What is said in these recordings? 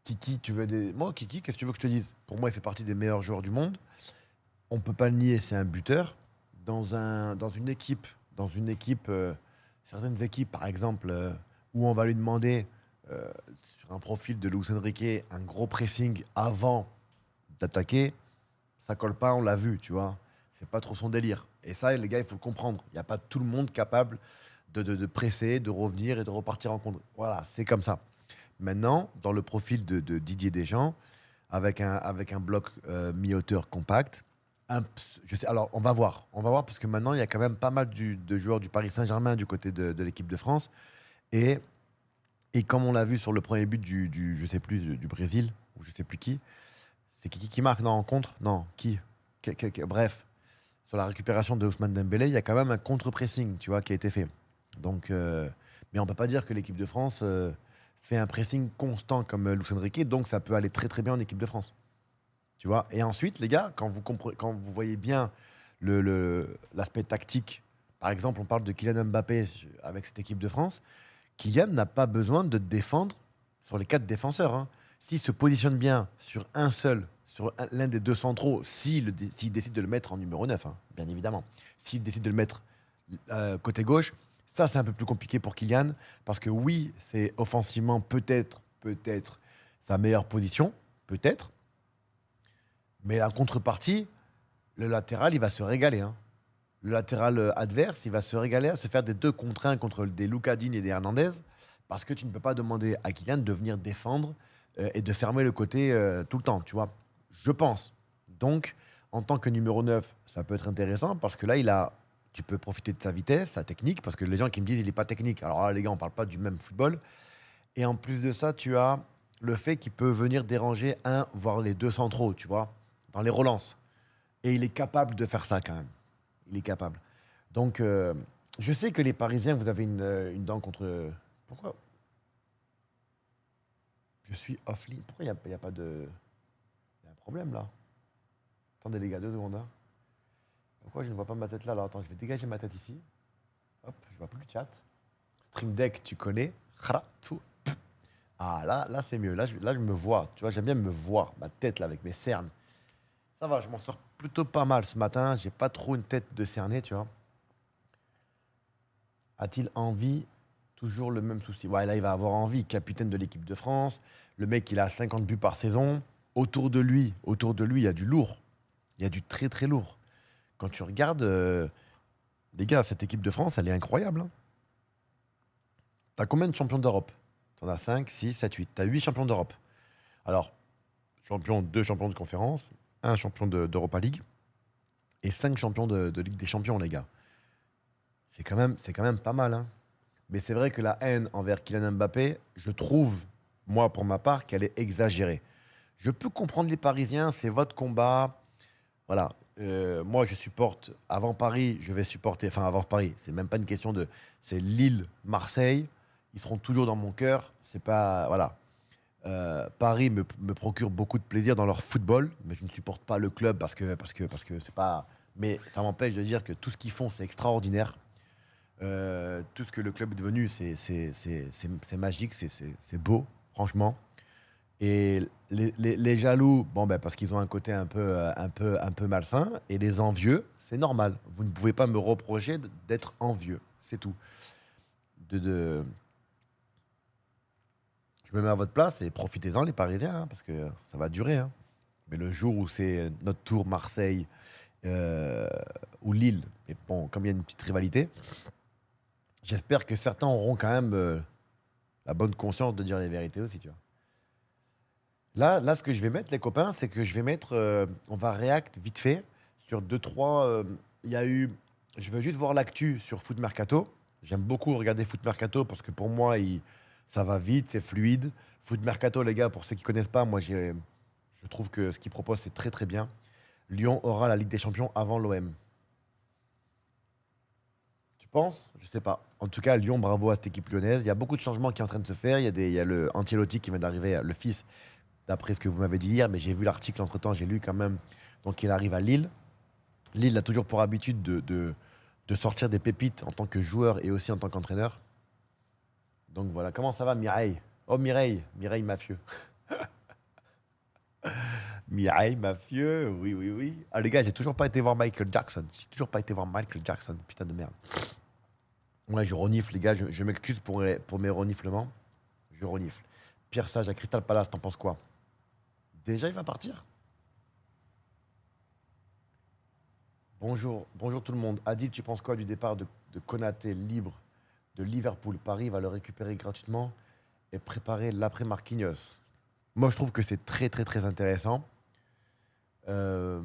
Kiki, tu veux des. Moi, Kiki, qu'est-ce que tu veux que je te dise? Pour moi, il fait partie des meilleurs joueurs du monde. On peut pas le nier, c'est un buteur. Dans une équipe, certaines équipes, par exemple, où on va lui demander, euh, sur un profil de Luis Enrique, un gros pressing avant d'attaquer, ça colle pas, on l'a vu, tu vois. C'est pas trop son délire. Et ça, les gars, il faut le comprendre. Il n'y a pas tout le monde capable de presser, de revenir et de repartir en contre. Voilà, c'est comme ça. Maintenant, dans le profil de Didier Deschamps, avec un bloc mi-hauteur compact, je sais, alors on va voir, parce que maintenant il y a quand même pas mal de joueurs du Paris Saint-Germain du côté de l'équipe de France, et, et comme on l'a vu sur le premier but je sais plus, du Brésil, ou je sais plus qui, c'est qui marque, non, en contre? Non, qui? Bref, sur la récupération de Ousmane Dembélé, il y a quand même un contre-pressing, tu vois, qui a été fait. Donc, mais on peut pas dire que l'équipe de France fait un pressing constant comme Luis Enrique, donc ça peut aller très très bien en équipe de France. Tu vois. Et ensuite, les gars, quand vous voyez bien l'aspect tactique, par exemple, on parle de Kylian Mbappé avec cette équipe de France, Kylian n'a pas besoin de défendre sur les quatre défenseurs, hein. S'il se positionne bien sur un seul, l'un des deux centraux, s'il décide de le mettre en numéro 9, hein, bien évidemment, s'il décide de le mettre côté gauche, ça c'est un peu plus compliqué pour Kylian, parce que oui, c'est offensivement peut-être sa meilleure position, peut-être, mais en contrepartie, le latéral, il va se régaler, hein. Le latéral adverse, il va se régaler à se faire des 2 contre 1 contre des Lucas Digne et des Hernandez, parce que tu ne peux pas demander à Kylian de venir défendre et de fermer le côté tout le temps, tu vois. Je pense. Donc, en tant que numéro 9, ça peut être intéressant, parce que là, tu peux profiter de sa vitesse, sa technique, parce que les gens qui me disent il n'est pas technique, alors là, les gars, on ne parle pas du même football. Et en plus de ça, tu as le fait qu'il peut venir déranger un, voire les deux centraux, tu vois, dans les relances. Et il est capable de faire ça quand même. Il est capable. Donc, je sais que les Parisiens, vous avez une dent contre. Pourquoi je suis off-ligne? Pourquoi il y a pas de. Il y a un problème là. Attendez les gars, 2 secondes, hein. Pourquoi je ne vois pas ma tête là? Alors attends, je vais dégager ma tête ici. Hop, je vois plus le chat. Stream Deck, tu connais. Khra, tout. Ah là c'est mieux. Là, je me vois. Tu vois, j'aime bien me voir. Ma tête là avec mes cernes. Ça va, je m'en sors plutôt pas mal ce matin. J'ai pas trop une tête de cerné, tu vois. A-t-il envie? Toujours le même souci. Ouais, là, il va avoir envie. Capitaine de l'équipe de France. Le mec, il a 50 buts par saison. Autour de lui, il y a du lourd. Il y a du très, très lourd. Quand tu regardes, les gars, cette équipe de France, elle est incroyable, hein. T'as combien de champions d'Europe? T'en as 5, 6, 7, 8. T'as 8 champions d'Europe. Alors, deux champions de conférence, un champion d'Europa League et 5 champions de Ligue des Champions, les gars. C'est quand même pas mal, hein. Mais c'est vrai que la haine envers Kylian Mbappé, je trouve, moi pour ma part, qu'elle est exagérée. Je peux comprendre les Parisiens, c'est votre combat. Voilà. Moi, je supporte, avant Paris, je vais supporter, enfin avant Paris, c'est même pas une question de. C'est Lille, Marseille, ils seront toujours dans mon cœur. C'est pas. Voilà. Paris me procure beaucoup de plaisir dans leur football, mais je ne supporte pas le club parce que c'est pas. Mais ça m'empêche de dire que tout ce qu'ils font, c'est extraordinaire. Tout ce que le club est devenu, c'est magique, c'est beau, franchement. Et les jaloux, bon, ben, parce qu'ils ont un côté un peu malsain. Et les envieux, c'est normal. Vous ne pouvez pas me reprocher d'être envieux. C'est tout. De... Je me mets à votre place et profitez-en, les Parisiens, hein, parce que ça va durer, hein. Mais le jour où c'est notre tour, Marseille euh, ou Lille, et bon, comme il y a une petite rivalité, j'espère que certains auront quand même la bonne conscience de dire les vérités aussi, tu vois. Là, ce que je vais mettre, les copains, c'est que je vais mettre. On va react vite fait sur deux, trois. Il y a eu. Je veux juste voir l'actu sur Foot Mercato. J'aime beaucoup regarder Foot Mercato parce que pour moi, ça va vite, c'est fluide. Foot Mercato, les gars, pour ceux qui connaissent pas, je trouve que ce qu'ils proposent, c'est très très bien. Lyon aura la Ligue des Champions avant l'OM. Tu penses? Je sais pas. En tout cas, Lyon, bravo à cette équipe lyonnaise. Il y a beaucoup de changements qui sont en train de se faire. Il y a le Ancelotti qui vient d'arriver, le fils, d'après ce que vous m'avez dit hier, mais j'ai vu l'article entre-temps, j'ai lu quand même. Donc il arrive à Lille. Lille a toujours pour habitude de sortir des pépites en tant que joueur et aussi en tant qu'entraîneur. Donc voilà, comment ça va Mireille? Oh Mireille, Mireille Mafieux. Mireille, mafieux, oui, oui, oui. Ah, les gars, j'ai toujours pas été voir Michael Jackson. J'ai toujours pas été voir Michael Jackson, putain de merde. Ouais, je renifle, les gars, je m'excuse pour mes reniflements. Je renifle. Pierre Sage à Crystal Palace, t'en penses quoi? Déjà, il va partir? Bonjour, bonjour tout le monde. Adil, tu penses quoi du départ de Konaté libre de Liverpool? Paris va le récupérer gratuitement et préparer l'après Marquinhos. Moi, je trouve que c'est très, très, très intéressant. Euh,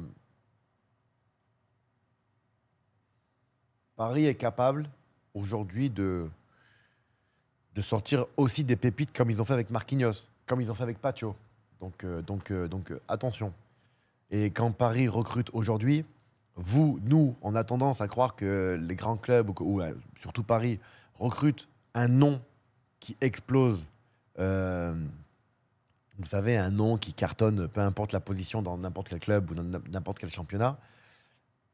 Paris est capable aujourd'hui de sortir aussi des pépites comme ils ont fait avec Marquinhos, comme ils ont fait avec Pacho. Attention. Et quand Paris recrute aujourd'hui, nous, on a tendance à croire que les grands clubs, surtout Paris, recrutent un nom qui explose. Euh, Vous savez, un nom qui cartonne, peu importe la position dans n'importe quel club ou dans n'importe quel championnat.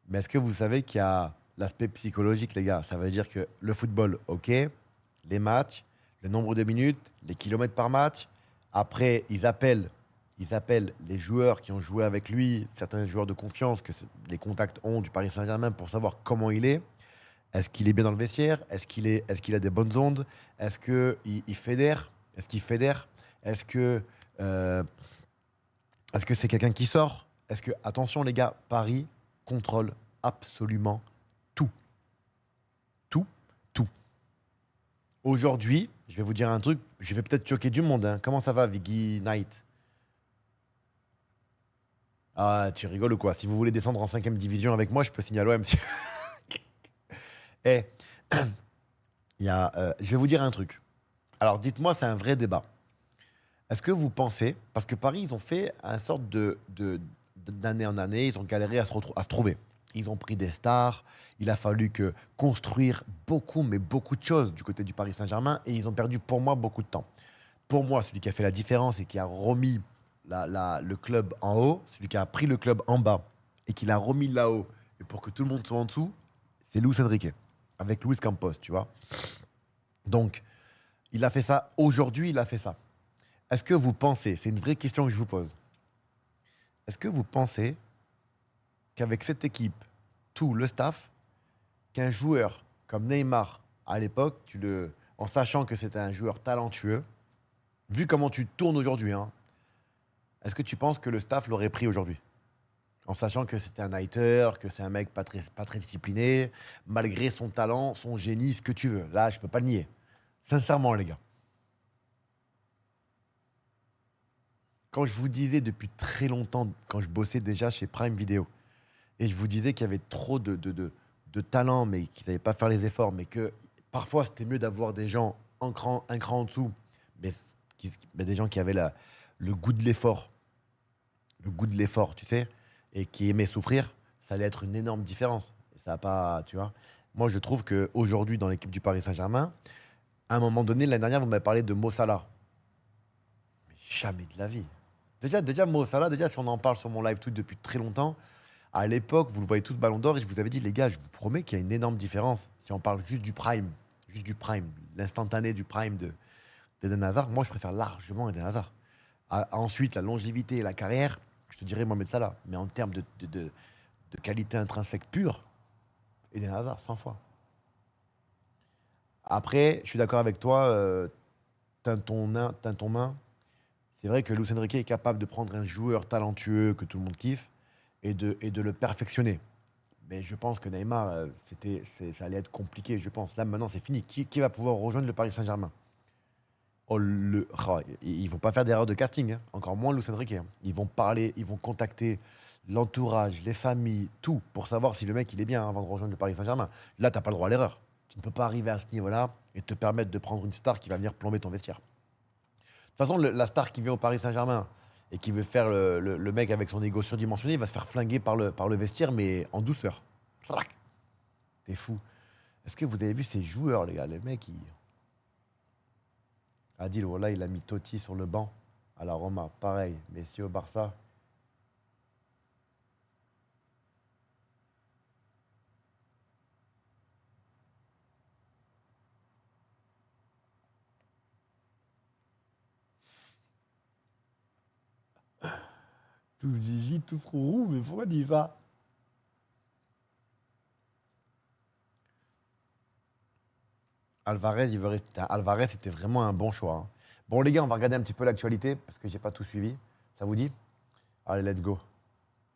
Mais est-ce que vous savez qu'il y a l'aspect psychologique, les gars? Ça veut dire que le football, ok, les matchs, le nombre de minutes, les kilomètres par match. Après, ils appellent les joueurs qui ont joué avec lui, certains joueurs de confiance que les contacts ont du Paris Saint-Germain pour savoir comment il est. Est-ce qu'il est bien dans le vestiaire? Est-ce qu'il a des bonnes ondes? Est-ce qu'il fédère? Est-ce qu'il fédère? Est-ce que euh, est-ce que c'est quelqu'un qui sort? Est-ce que, attention les gars, Paris contrôle absolument tout. Tout, tout. Aujourd'hui, je vais vous dire un truc, je vais peut-être choquer du monde, hein. Comment ça va, Viggy Knight? Ah, tu rigoles ou quoi? Si vous voulez descendre en cinquième division avec moi, je peux signer à l'OM. Eh, je vais vous dire un truc. Alors, dites-moi, c'est un vrai débat. Est-ce que vous pensez, parce que Paris, ils ont fait un sorte d'année en année, ils ont galéré à se trouver. Ils ont pris des stars, il a fallu que construire beaucoup, mais beaucoup de choses du côté du Paris Saint-Germain, et ils ont perdu pour moi beaucoup de temps. Pour moi, celui qui a fait la différence et qui a remis le club en haut, celui qui a pris le club en bas et qui l'a remis là-haut, et pour que tout le monde soit en dessous, c'est Luis Enrique, avec Luis Campos, tu vois. Donc, il a fait ça, aujourd'hui, il a fait ça. Est-ce que vous pensez, c'est une vraie question que je vous pose, est-ce que vous pensez qu'avec cette équipe, tout le staff, qu'un joueur comme Neymar, à l'époque, en sachant que c'était un joueur talentueux, vu comment tu tournes aujourd'hui, hein, est-ce que tu penses que le staff l'aurait pris aujourd'hui? En sachant que c'était un hater, que c'est un mec pas très discipliné, malgré son talent, son génie, ce que tu veux. Là, je peux pas le nier. Sincèrement, les gars. Quand je vous disais depuis très longtemps, quand je bossais déjà chez Prime Video, et je vous disais qu'il y avait trop de talent, mais qu'ils n'avaient pas faire les efforts, mais que parfois c'était mieux d'avoir des gens un cran en dessous, mais, mais des gens qui avaient le goût de l'effort, tu sais, et qui aimaient souffrir, ça allait être une énorme différence. Et ça a pas, tu vois. Moi, je trouve qu'aujourd'hui, dans l'équipe du Paris Saint-Germain, à un moment donné, l'année dernière, vous m'avez parlé de Mo Salah. Mais jamais de la vie. Déjà, Mo Salah, déjà, si on en parle sur mon live tweet depuis très longtemps, à l'époque, vous le voyez tous Ballon d'Or et je vous avais dit, les gars, je vous promets qu'il y a une énorme différence. Si on parle juste du prime, l'instantané du prime d'Eden Hazard, moi, je préfère largement Eden Hazard. Ensuite, la longévité et la carrière, je te dirais Mohamed Salah. Mais en termes de qualité intrinsèque pure, Eden Hazard, 100 fois. Après, je suis d'accord avec toi, teint ton main. C'est vrai que Luis Enrique est capable de prendre un joueur talentueux que tout le monde kiffe et de le perfectionner. Mais je pense que Neymar, ça allait être compliqué, je pense. Là, maintenant, c'est fini. Qui va pouvoir rejoindre le Paris Saint-Germain? Ils vont pas faire d'erreur de casting, hein. Encore moins Luis Enrique, hein. Ils vont parler, ils vont contacter l'entourage, les familles, tout, pour savoir si le mec il est bien, hein, avant de rejoindre le Paris Saint-Germain. Là, t'as pas le droit à l'erreur. Tu ne peux pas arriver à ce niveau-là et te permettre de prendre une star qui va venir plomber ton vestiaire. De toute façon, la star qui vient au Paris Saint-Germain et qui veut faire le mec avec son ego surdimensionné, il va se faire flinguer par le vestiaire, mais en douceur. Rac. T'es fou. Est-ce que vous avez vu ces joueurs, les gars? Les mecs, Adil, voilà, il a mis Totti sur le banc à la Roma. Pareil. Messi au Barça. Tous Gigi, tous Rourou, mais pourquoi dis ça? Alvarez, il veut rester. Alvarez, c'était vraiment un bon choix, hein. Bon, les gars, on va regarder un petit peu l'actualité parce que j'ai pas tout suivi. Ça vous dit? Allez, let's go.